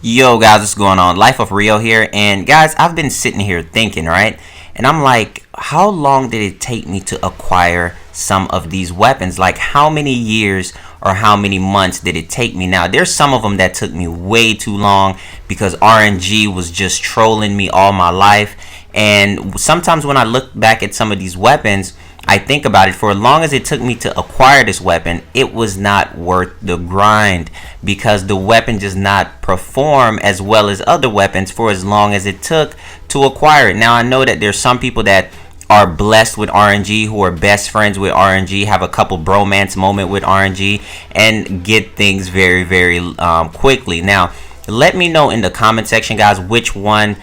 Yo guys, what's going on? Life of Rio here, and guys, I've been sitting here thinking, right? And I'm like, how long did it take me to acquire some of these weapons? Like, how many years or how many months did it take me? Now, there's some of them that took me way too long because RNG was just trolling me all my life. And sometimes when I look back at some of these weapons, I think about it. For as long as it took me to acquire this weapon, it was not worth the grind because the weapon does not perform as well as other weapons for as long as it took to acquire it. Now, I know that there's some people that are blessed with RNG, who are best friends with RNG, have a couple bromance moment with RNG, and get things very quickly. Now, let me know in the comment section, guys, which one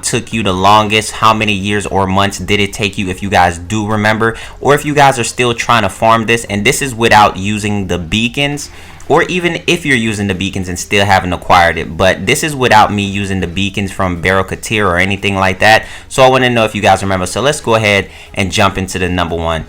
took you the longest. How many years or months did it take you, if you guys do remember, or if you guys are still trying to farm this. And this is without using the beacons, or even if you're using the beacons and still haven't acquired it. But this is without me using the beacons from Barrel Katir or anything like that. So I want to know if you guys remember. So let's go ahead and jump into the number one.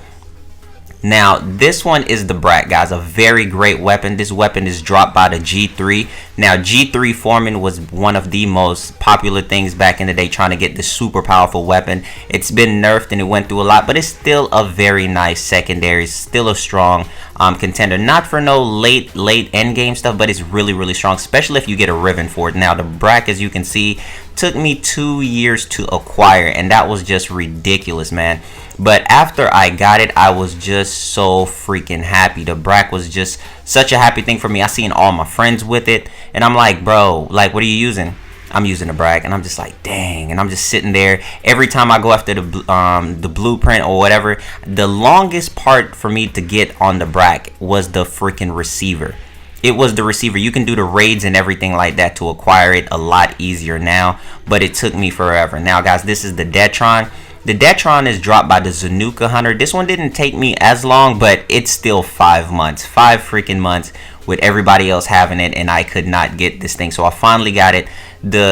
Now, this one is the Brat, guys. A very great weapon. This weapon is dropped by the G3. Now, G3 Foreman was one of the most popular things back in the day, trying to get this super powerful weapon. It's been nerfed and it went through a lot, but it's still a very nice secondary. It's still a strong contender. Not for no late end game stuff, but it's really strong, especially if you get a Riven for it. Now, the Brat, as you can see, took me 2 years to acquire, and that was just ridiculous, man. But after I got it, I was just so freaking happy. The Brack was just such a happy thing for me. I seen all my friends with it, and I'm like, bro, like, what are you using? I'm using a Brack, and I'm just like, dang. And I'm just sitting there. Every time I go after the blueprint or whatever, the longest part for me to get on the Brack was the freaking receiver. It was the receiver. You can do the raids and everything like that to acquire it a lot easier now, but it took me forever. Now, guys, this is the Detron. The Detron is dropped by the Zanuka Hunter. This one didn't take me as long, but it's still 5 months. 5 freaking months with everybody else having it, and I could not get this thing. So I finally got it. The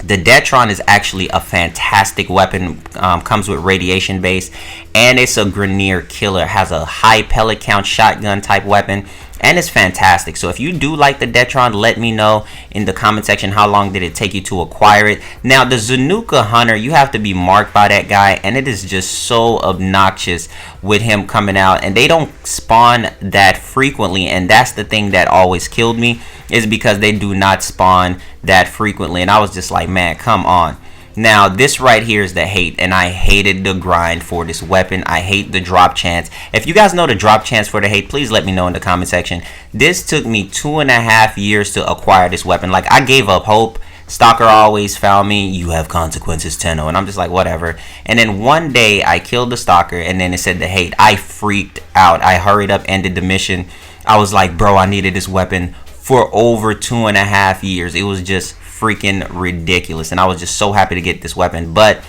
Detron is actually a fantastic weapon. Comes with radiation base, and it's a Grenier killer. It has a high pellet count shotgun type weapon, and it's fantastic. So if you do like the Detron, let me know in the comment section how long did it take you to acquire it. Now, the Zanuka Hunter, you have to be marked by that guy, and it is just so obnoxious with him coming out, and they don't spawn that frequently, and that's the thing that always killed me, is because they do not spawn that frequently. And I was just like, man, come on. Now, this right here is the hate, and I hated the grind for this weapon. I hate the drop chance. If you guys know the drop chance for the hate, please let me know in the comment section. This took me 2.5 years to acquire this weapon. Like, I gave up hope. Stalker always found me. You have consequences, Tenno. And I'm just like, whatever. And then one day, I killed the Stalker, and then it said the hate. I freaked out. I hurried up, ended the mission. I was like, bro, I needed this weapon for over 2.5 years. It was just freaking ridiculous, and I was just so happy to get this weapon. But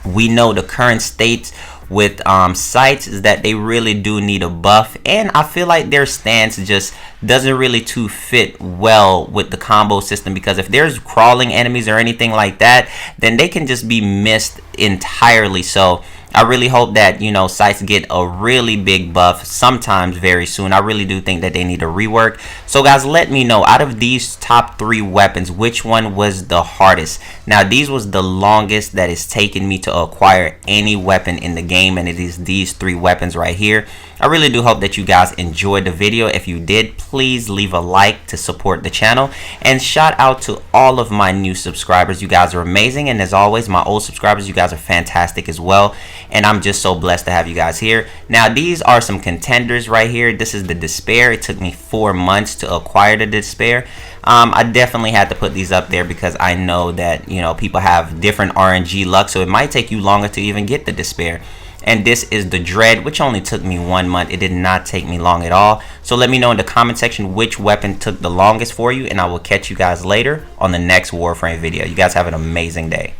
we know the current state with sites is that they really do need a buff, and I feel like their stance just doesn't really too fit well with the combo system, because if there's crawling enemies or anything like that, then they can just be missed entirely. So I really hope that, you know, sites get a really big buff sometimes very soon. I really do think that they need a rework. So guys, let me know, out of these top 3 weapons, which one was the hardest? Now, these was the longest that it's taken me to acquire any weapon in the game, and it is these 3 weapons right here. I really do hope that you guys enjoyed the video. If you did, please leave a like to support the channel, and shout out to all of my new subscribers. You guys are amazing, and as always, my old subscribers, you guys are fantastic as well, and I'm just so blessed to have you guys here. Now, these are some contenders right here. This is the Despair. It took me 4 months to acquire the Despair. I definitely had to put these up there because I know that, you know, people have different RNG luck, so it might take you longer to even get the Despair. And this is the Dread, which only took me 1 month. It did not take me long at all. So let me know in the comment section which weapon took the longest for you, and I will catch you guys later on the next Warframe video. You guys have an amazing day.